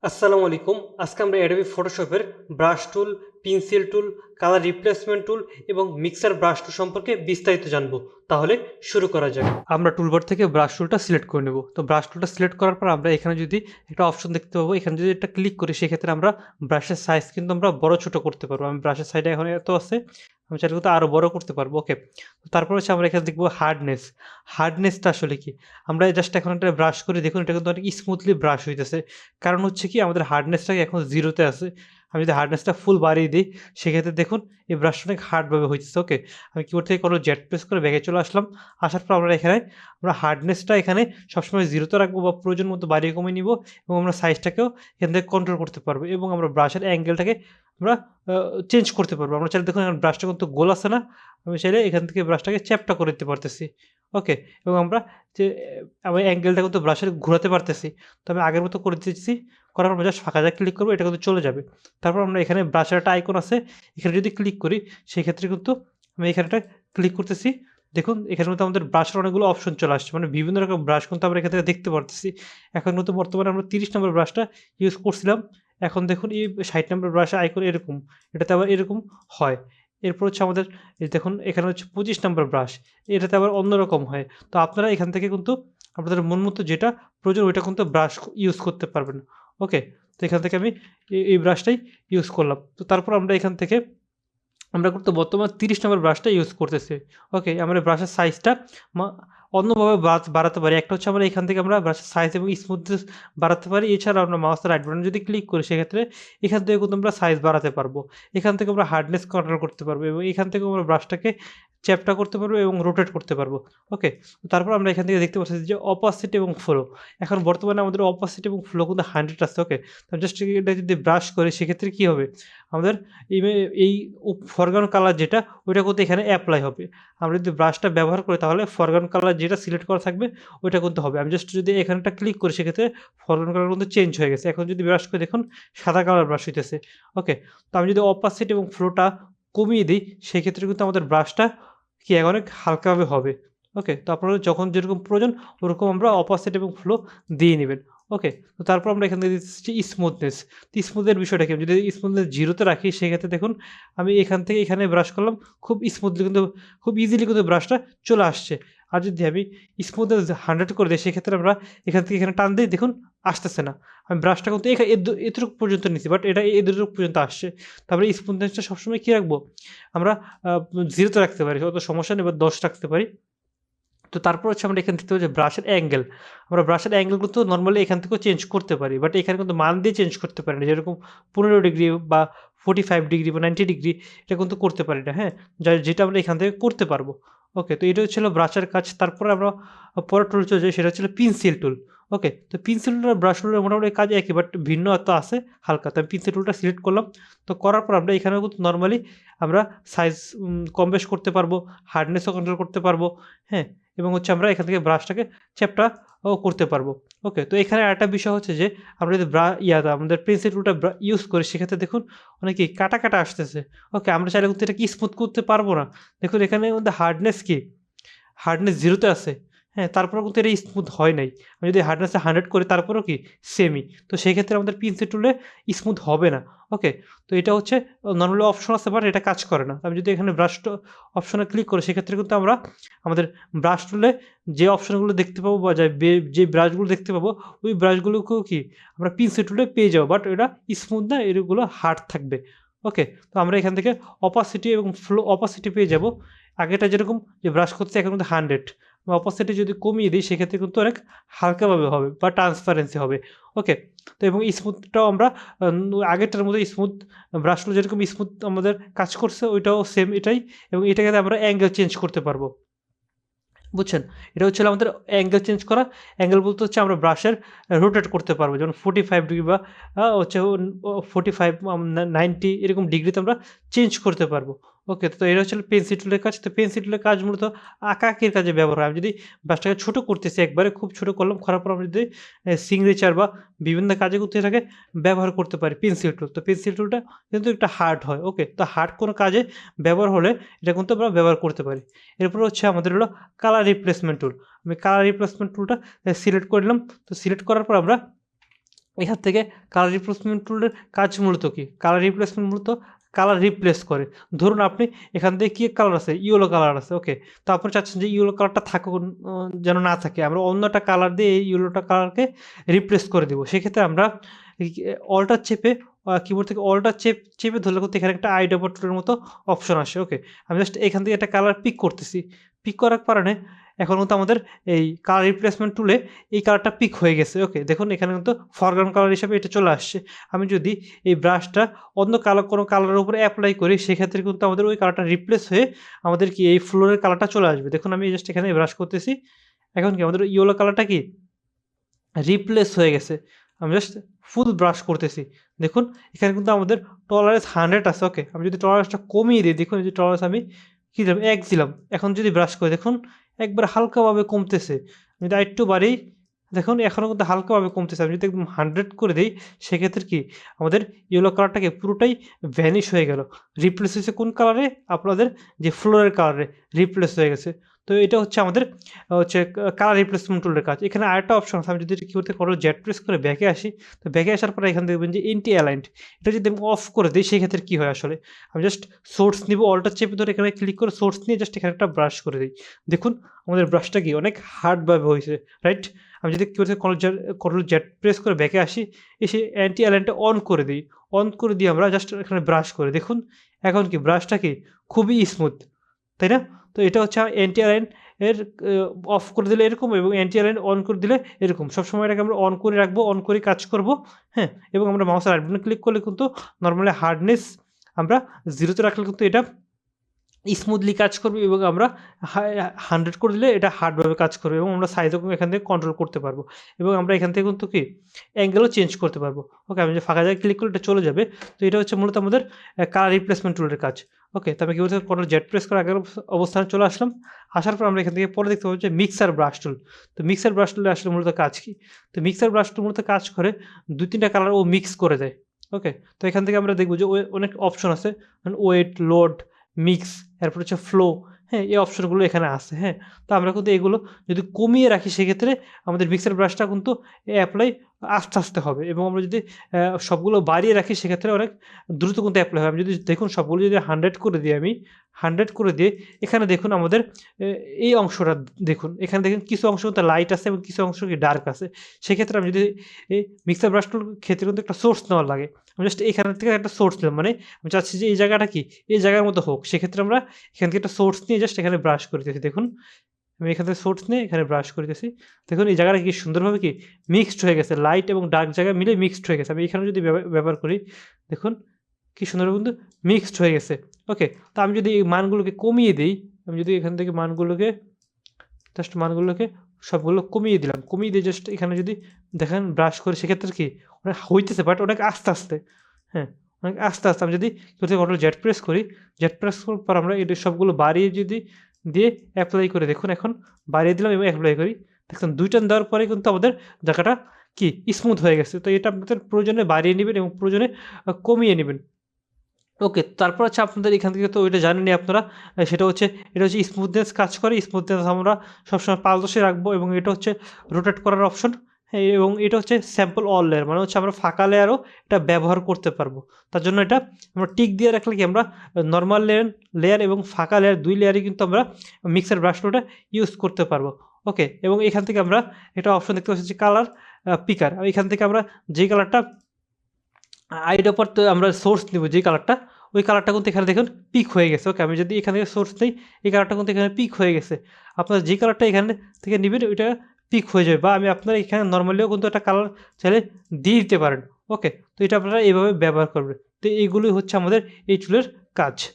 আসসালামু আলাইকুম। আজকে আমরা অ্যাডোবি ফটোশপের brush tool, pencil tool, colour replacement tool এবং মিক্সার ব্রাশ টুল সম্পর্কে বিস্তারিত জানবো। তাহলে শুরু করা যাক। আমরা টুলবার থেকে ব্রাশ টুলটা সিলেক্ট করে নেব। তো ব্রাশ টুলটা সিলেক্ট করার পর আমরা এখানে যদি একটা অপশন দেখতে পাবো, এখানে যদি একটা ক্লিক করি সেক্ষেত্রে আমরা ব্রাশের সাইজ কিন্তু আমরা বড় ছোট করতে পারবো। আমি ব্রাশের সাইজটা এখন এত আছে, আমি চাইলে কিন্তু আরও বড় করতে পারবো। ওকে, তারপর হচ্ছে আমরা এখানে দেখবো হার্ডনেস। হার্ডনেসটা আসলে কি? আমরা জাস্ট এখন একটা ব্রাশ করে দেখুন, এটা কিন্তু অনেক স্মুথলি ব্রাশ হইতেছে। কারণ হচ্ছে কি, আমাদের হার্ডনেসটা এখন 0 তে আছে। আমি যদি হার্ডনেসটা ফুল বাড়িয়ে দিই, সেক্ষেত্রে দেখুন এই ব্রাশটা অনেক হার্ডভাবে হইতেছে। ওকে, আমি কিবোর্ড থেকে কোনো জেড প্রেস করে ব্যাকে চলে আসলাম। আসার পর আমরা হার্ডনেসটা এখানে সবসময় 0 তে রাখবো বা প্রয়োজন মতো বাড়িয়ে কমিয়ে নিব, এবং আমরা সাইজটাকেও এখান থেকে কন্ট্রোল করতে পারবো, এবং আমরা ব্রাশের অ্যাঙ্গেলটাকে আমরা চেঞ্জ করতে পারবো। আমরা চাইলে দেখুন এখন ব্রাশটা কিন্তু গোল আছে না? আমি চাইলে এখান থেকে ব্রাশটাকে চ্যাপ্টা করে দিতে পারতেছি। ওকে, এবং আমরা যে আমি অ্যাঙ্গেলটা কিন্তু ব্রাশের ঘোরাতে পারতেছি। তো আমি আগের মতো করে দিচ্ছি। করার পর জাস্ট ফাঁকা জায়গায় ক্লিক করব, এটা কিন্তু চলে যাবে। তারপর আমরা এখানে ব্রাশের একটা আইকন আছে, এখানে যদি ক্লিক করি সেক্ষেত্রে কিন্তু আমি এখানটা ক্লিক করতেছি। দেখুন এখানে কিন্তু আমাদের ব্রাশের অনেকগুলো অপশন চলে আসছে। মানে বিভিন্ন রকম ব্রাশ কিন্তু আমরা এখান থেকে দেখতে পারতেছি। এখন কিন্তু বর্তমানে আমরা ৩০ নম্বর ব্রাশটা ইউজ করছিলাম। এখন দেখুন এই ৬০ নম্বর ব্রাশের আইকন এরকম। এটাতে আবার এরকম হয়। এরপর হচ্ছে আমাদের এই দেখুন এখানে হচ্ছে ২৫ নম্বর ব্রাশ। এটাতে আবার অন্যরকম হয়। তো আপনারা এখান থেকে কিন্তু আপনাদের মন মতো যেটা প্রয়োজন ওইটা কিন্তু ব্রাশ ইউজ করতে পারবেন। ওকে, তো এখান থেকে আমি এই ব্রাশটাই ইউজ করলাম। তো তারপর আমরা কিন্তু বর্তমান ৩০ নম্বর ব্রাশটা ইউজ করতেছি। ওকে, আমরা ব্রাশের সাইজটা মা অন্যভাবে বাড়াতে পারি। একটা হচ্ছে আমরা এখান থেকে আমরা ব্রাশের সাইজ এবং স্মুথনেস বাড়াতে পারি। এছাড়া আমরা মাউসের রাইট বাটন যদি ক্লিক করি সেক্ষেত্রে এখান থেকে কিন্তু আমরা সাইজ বাড়াতে পারবো। এখান থেকে আমরা হার্ডনেস কন্ট্রোল করতে পারবো, এবং এখান থেকেও আমরা ব্রাশটাকে চ্যাপ্টা করতে পারবো এবং রোটেট করতে পারবো। ওকে, তারপর আমরা এখান থেকে দেখতে পাচ্ছি যে অপাসিটি এবং ফ্লো। এখন বর্তমানে আমাদের অপাসিটি এবং ফ্লো কিন্তু 100 আছে। ওকে, তো জাস্ট এটা যদি ব্রাশ করি সেক্ষেত্রে কি হবে? আমাদের ইমে এই ফরগ্রাউন্ড কালার যেটা ওইটা কিন্তু এখানে এপ্লাই হবে। আমরা যদি ব্রাশটা ব্যবহার করি তাহলে ফরগ্রাউন্ড কালার যেটা সিলেক্ট করা থাকবে ওইটা কিন্তু হবে। আমি জাস্ট যদি এখানটা ক্লিক করি সেক্ষেত্রে ফরগ্রাউন্ড কালার কিন্তু চেঞ্জ হয়ে গেছে। এখন যদি ব্রাশ করে দেখুন সাদা কালার ব্রাশ হইতেছে। ওকে, তো আমি যদি অপাসিটি এবং ফ্লোটা কমিয়ে দিই সেক্ষেত্রে কিন্তু আমাদের ব্রাশটা কি অনেক হালকাভাবে হবে। ওকে, তো আপনারা যখন যেরকম প্রয়োজন ওরকম আমরা অপাসিটি এবং ফ্লো দিয়ে নিবেন। ওকে, তো তারপর আমরা এখান থেকে দিচ্ছি স্মুথনেস। তো স্মুথের বিষয়টা কি? আমি যদি স্মুথনেস 0 তে রাখি সেক্ষেত্রে দেখুন আমি এখান থেকে এখানে ব্রাশ করলাম, খুব স্মুথলি কিন্তু খুব ইজিলি কিন্তু ব্রাশটা চলে আসছে। আর যদি আমি স্মুথনেস 100 করে দেই সেক্ষেত্রে আমরা এখান থেকে এখানে টান দেই, দেখুন আসতেছে না। আমি ব্রাশটা কিন্তু এতটুকু পর্যন্ত নিছি, বাট এটা এতটুকু পর্যন্ত আসছে। তারপরে স্মুথনেসটা সবসময় কি রাখবো? আমরা 0 তে রাখতে পারি, অত সমস্যা নেই, বা ১০ রাখতে পারি। তো তারপর হচ্ছে আমরা এখানে দেখতে পাই যে ব্রাশের অ্যাঙ্গেল। আমরা ব্রাশের অ্যাঙ্গেল কিন্তু নরমালি এখান থেকেও চেঞ্জ করতে পারি। বাট এখানে কিন্তু মান দিয়ে চেঞ্জ করতে পারি না। যেরকম ১৫ ডিগ্রি বা 45 ডিগ্রি বা 90 ডিগ্রি এটা কিন্তু করতে পারি না, হ্যাঁ? যেটা আমরা এখান থেকে করতে পারবো। ওকে, তো এটা হচ্ছিল ব্রাশের কাজ। তারপরে আমরা পরের টুল চলে যাই, সেটা হচ্ছিল পেন্সিল টুল। ওকে, তো পেন্সিল টুল আর ব্রাশ টুলের মোটামুটি কাজ একই, বাট ভিন্নতা আছে হালকা। তো আমি পেন্সিল টুলটা সিলেক্ট করলাম। তো করার পর আমরা এখানেও কিন্তু নরমালি আমরা সাইজ কম বেশ করতে পারবো, হার্ডনেসও কন্ট্রোল করতে পারবো, হ্যাঁ? এবং হচ্ছে আমরা এখান থেকে ব্রাশটাকে চ্যাপ্টাও করতে পারবো। ওকে, তো এখানে আরেকটা বিষয় হচ্ছে যে আমরা যদি আমাদের পেন্সিল টুলটা ইউজ করি সেক্ষেত্রে দেখুন অনেক কি কাটা আসতেছে। ওকে, আমরা চাইলে কিন্তু এটাকে স্মুথ করতে পারবো না। দেখুন এখানে মধ্যে হার্ডনেস কি? হার্ডনেস 0 তে আছে। হ্যাঁ, তারপরেও কিন্তু এটা স্মুথ হয় নাই। আমি যদি হার্ডনেসটা 100 করি তারপরেও কি সেমই। তো সেক্ষেত্রে আমাদের পেন্সিল টুলে স্মুথ হবে না। ওকে, তো এটা হচ্ছে নরমালি অপশন আছে, বাট এটা কাজ করে না। আমি যদি এখানে অপশনে ক্লিক করি সেক্ষেত্রে কিন্তু আমরা আমাদের ব্রাশ টুলে যে অপশনগুলো দেখতে পাবো বা যে ব্রাশগুলো দেখতে পাবো ওই ব্রাশগুলোকেও কি আমরা পেন্সিল টুলে পেয়ে যাবো। বাট এটা স্মুথ না, এগুলো হার্ড থাকবে। ওকে, তো আমরা এখান থেকে অপাসিটি পেয়ে যাবো। আগেরটা যেরকম যে ব্রাশ করছে এখন কিন্তু 100, অপাসিটি যদি কমিয়ে দিই সেক্ষেত্রে কিন্তু অনেক হালকাভাবে হবে বা ট্রান্সপারেন্সি হবে। ওকে, তো এবং স্মুথটাও আমরা আগেরটার মতো স্মুথ ব্রাশগুলো যেরকম স্মুথ আমাদের কাজ করছে ওইটাও সেম এটাই, এবং এটাকে আমরা অ্যাঙ্গেল চেঞ্জ করতে পারবো। বুঝছেন? এটা হচ্ছে হলো আমাদের অ্যাঙ্গেল চেঞ্জ করা। অ্যাঙ্গেল বলতে হচ্ছে আমরা ব্রাশের রোটেট করতে পারবো। যেমন 45 ডিগ্রি বা হচ্ছে 45 90 এরকম ডিগ্রিতে আমরা চেঞ্জ করতে পারবো। ওকে, তো এটা হচ্ছে পেন্সিল টুলের কাজ। তো পেন্সিল টুলের কাজ মূলত আঁকাআঁকির কাজে ব্যবহার হয়। আমি যদি ব্রাশটাকে ছোট করতেছি, একবারে খুব ছোট করলাম, করার পর আমরা যদি সিগনেচার বা বিভিন্ন কাজে কিন্তু এটাকে ব্যবহার করতে পারি পেন্সিল টুল। তো পেন্সিল টুলটা কিন্তু একটু হার্ড হয়। ওকে, তো হার্ড কোনো কাজে ব্যবহার হলে এটা কিন্তু আমরা ব্যবহার করতে পারি। এরপর হচ্ছে আমাদের হলো কালার রিপ্লেসমেন্ট টুল। আমি কালার রিপ্লেসমেন্ট টুলটা সিলেক্ট করলাম। তো সিলেক্ট করার পর আমরা এখান থেকে কালার রিপ্লেসমেন্ট টুলের কাজ মূলত কি? কালার রিপ্লেসমেন্ট মূলত কালার রিপ্লেস করে। ধরুন আপনি এখান থেকে কি কালার আছে? ইয়েলো কালার আছে, ওকে। তো আপনি চাচ্ছেন যে ইয়েলো কালারটা থাকুক, যেন না থাকে। আমরা অন্য একটা কালার দিয়ে এই ইয়েলোটা কালারকে রিপ্লেস করে দিব। সেক্ষেত্রে আমরা এই অল্টার চেপে কিবোর্ড থেকে অল্টার চেপে ধরলে কিন্তু এখানে একটা আই ডবল টুলের মতো অপশন আসে, ওকে। আমি জাস্ট এখান থেকে একটা কালার পিক করতেছি। পিক করার কারণে এখন কিন্তু আমাদের এই কালার রিপ্লেসমেন্ট টুলে এই কালারটা পিক হয়ে গেছে, ওকে। দেখুন এখানে কিন্তু ফরগ্রাউন্ড কালার হিসেবে এটা চলে আসছে। আমি যদি এই ব্রাশটা অন্য কোনো কালারের উপরে অ্যাপ্লাই করি, সেক্ষেত্রে কিন্তু আমাদের ওই কালারটা রিপ্লেস হয়ে আমাদের কি এই ফ্লোরের কালারটা চলে আসবে। দেখুন আমি জাস্ট এখানে ব্রাশ করতেছি। এখন কি আমাদের ইয়েলো কালারটা কি রিপ্লেস হয়ে গেছে। আমি জাস্ট ফুল ব্রাশ করতেছি। দেখুন এখানে কিন্তু আমাদের টলারেন্স 100 আছে, ওকে। আমি যদি টলারেন্সটা কমিয়ে দিই, দেখুন এই যে টলারেন্স আমি কি দিলাম? 1 দিলাম। এখন যদি ব্রাশ করি, দেখুন একবার হালকাভাবে কমতেছে। আমি যদি আরেকটু বাড়াই, দেখুন এখনও কিন্তু হালকাভাবে কমতেছে। আমি যদি একদম 100 করে দেই, সেক্ষেত্রে কি আমাদের ইয়েলো কালারটাকে পুরোটাই ভ্যানিশ হয়ে গেল। রিপ্লেস হয়েছে কোন কালারে? আপনাদের যে ফ্লোরের কালারে রিপ্লেস হয়ে গেছে। তো এটা হচ্ছে আমাদের হচ্ছে কালার রিপ্লেসমেন্ট টুলের কাজ। এখানে আরেকটা অপশন আছে। আমি যদি এটা কিবোর্ড থেকে কন্ট্রোল জেড প্রেস করে ব্যাকে আসি, তো ব্যাকে আসার পরে এখানে দেখবেন যে এন্টি অ্যালাইন্ড। এটা যদি আমি অফ করে দেই, সেক্ষেত্রে কি হয় আসলে? আমি জাস্ট সোর্স নিব, অল্টার চেপে ধরে এখানে ক্লিক করে সোর্স নিয়ে জাস্ট এখানে একটা ব্রাশ করে দিই। দেখুন আমাদের ব্রাশটা কি অনেক হার্ডভাবে হয়েছে, রাইট? আমি যদি কিবোর্ড থেকে কন্ট্রোল জেড প্রেস করে ব্যাকে আসি, এসে অ্যান্টি অ্যালাইনটা অন করে দিই। অন করে দিয়ে আমরা জাস্ট এখানে ব্রাশ করি। দেখুন এখন কি ব্রাশটা কি খুবই স্মুথ, তাই না? তো এটা হচ্ছে অ্যান্টি অ্যালাইন এর অফ করে দিলে এরকম, এবং অ্যান্টি অ্যালাইন অন করে দিলে এরকম। সবসময় এটাকে আমরা অন করে রাখবো, অন করে কাজ করব, হ্যাঁ? এবং আমরা মাউসের রাইট বাটনে ক্লিক করলে কিন্তু নরমালি হার্ডনেস আমরা 0 তে রাখলে কিন্তু এটা স্মুথলি কাজ করবে, এবং আমরা 100 করে দিলে এটা হার্ডভাবে কাজ করবে, এবং আমরা সাইজও এখান থেকে কন্ট্রোল করতে পারবো, এবং আমরা এখান থেকে কিন্তু কি অ্যাঙ্গেলও চেঞ্জ করতে পারবো, ওকে। আমি যে ফাঁকা জায়গায় ক্লিক করলে এটা চলে যাবে। তো এটা হচ্ছে মূলত আমাদের কালার রিপ্লেসমেন্ট টুলের কাজ, ওকে। তো আমি কি বলতে কন্ট্রোল জেড প্রেস করে আগের অবস্থানে চলে আসলাম। আসার পর আমরা এখান থেকে পরে দেখতে পাবো যে মিক্সার ব্রাশ টুল। তো মিক্সার ব্রাশ টুলে আসলে মূলত কাজ কি? তো মিক্সার ব্রাশ টুল মূলত কাজ করে 2-3টা কালার ও মিক্স করে দেয়, ওকে। তো এখান থেকে আমরা দেখবো যে অনেক অপশন আছে, ওয়েট, লোড, মিক্স, এরপর হচ্ছে ফ্লো, হ্যাঁ? এই অপশনগুলো এখানে আছে, হ্যাঁ? তো আমরা কিন্তু এগুলো যদি কমিয়ে রাখি, সেক্ষেত্রে আমাদের মিক্সার ব্রাশটা কিন্তু অ্যাপ্লাই আস্তে, আস্তে হবে, এবং আমরা যদি সবগুলো বাড়িয়ে রাখি, সেক্ষেত্রে অনেক দ্রুত কিন্তু অ্যাপ্লাই হয়। আমি যদি দেখুন সবগুলো যদি 100 করে দিই, আমি 100 করে দিয়ে এখানে দেখুন আমাদের এ এই অংশটা দেখুন। এখানে দেখুন কিছু অংশ কিন্তু লাইট আছে এবং কিছু অংশ কি ডার্ক আছে। সেক্ষেত্রে আমি যদি এই মিক্সার ব্রাশটার ক্ষেত্রে কিন্তু একটা সোর্স নেওয়া লাগে। আমি জাস্ট এখান থেকে একটা সোর্স নিলাম। মানে আমি চাচ্ছি যে এই জায়গাটা কি এই জায়গার মতো হোক। সেক্ষেত্রে আমরা এখান থেকে একটা সোর্স নিয়ে জাস্ট এখানে ব্রাশ করিতেছি। দেখুন আমি এখান থেকে সোর্স নিয়ে এখানে ব্রাশ করিতেছি। দেখুন এই জায়গাটা কি সুন্দরভাবে কি মিক্সড হয়ে গেছে। লাইট এবং ডার্ক জায়গা মিলে মিক্সড হয়ে গেছে। আমি এখানে যদি ব্যবহার করি, দেখুন কি সুন্দরভাবে কিন্তু মিক্সড হয়ে গেছে। ওকে? তো আমি যদি এই মানগুলোকে কমিয়ে দেই, আমি যদি এখান থেকে মানগুলোকে সবগুলো কমিয়ে দিলাম। কমিয়ে দিয়ে জাস্ট এখানে যদি দেখেন ব্রাশ করি, সেক্ষেত্রে কি অনেক হইতেছে, বাট অনেক আস্তে, আস্তে, হ্যাঁ? অনেক আস্তে, আস্তে। আমি যদি কন্ট্রোল জেড প্রেস করি, জেড প্রেস করার পর আমরা এটা সবগুলো বাড়িয়ে যদি দিয়ে এপ্লাই করে, দেখুন এখন বাড়িয়ে দিলাম এবং এপ্লাই করি। দেখুন ২ টান দেওয়ার পরে কিন্তু আমাদের জায়গাটা কি স্মুথ হয়ে গেছে। তো এটা আপনাদের প্রয়োজনে বাড়িয়ে নিবেন এবং প্রয়োজনে কমিয়ে নিবেন। ওকে, তারপর হচ্ছে আপনাদের এখান থেকে তো ওইটা জানেনই আপনারা। সেটা হচ্ছে এটা হচ্ছে স্মুথনেস কাজ করে। স্মুথনেস আমরা সবসময় পারদর্শী রাখবো, এবং এটা হচ্ছে রোটেট করার অপশন। হ্যাঁ, এবং এটা হচ্ছে স্যাম্পল অল লেয়ার, মানে হচ্ছে আমরা ফাঁকা লেয়ারও এটা ব্যবহার করতে পারবো। তার জন্য এটা আমরা টিক দিয়ে রাখলে কি আমরা নরমাল লেয়ার এবং ফাঁকা লেয়ার ২ লেয়ারই কিন্তু আমরা মিক্সার ব্রাশ টুলটা ইউজ করতে পারবো। ওকে, এবং এখান থেকে আমরা একটা অপশন দেখতে পাচ্ছি যে কালার পিকার। এখান থেকে আমরা যে কালারটা আইডির পর তো আমরা সোর্স নিব, যেই কালারটা, ওই কালারটা কিন্তু এখানে দেখুন পিক হয়ে গেছে। ওকে, আমি যদি এখান থেকে সোর্স নেই, এই কালারটা কিন্তু এখানে পিক হয়ে গেছে। আপনারা যে কালারটা এখানে থেকে নিবেন, ওইটা পিক হয়ে যাবে, বা আমি আপনারা এখানে নরমালিও কিন্তু একটা কালার চাইলে দিয়ে দিতে পারেন। ওকে, তো এটা আপনারা এইভাবে ব্যবহার করবেন। তো এইগুলোই হচ্ছে আমাদের এই টুলের কাজ।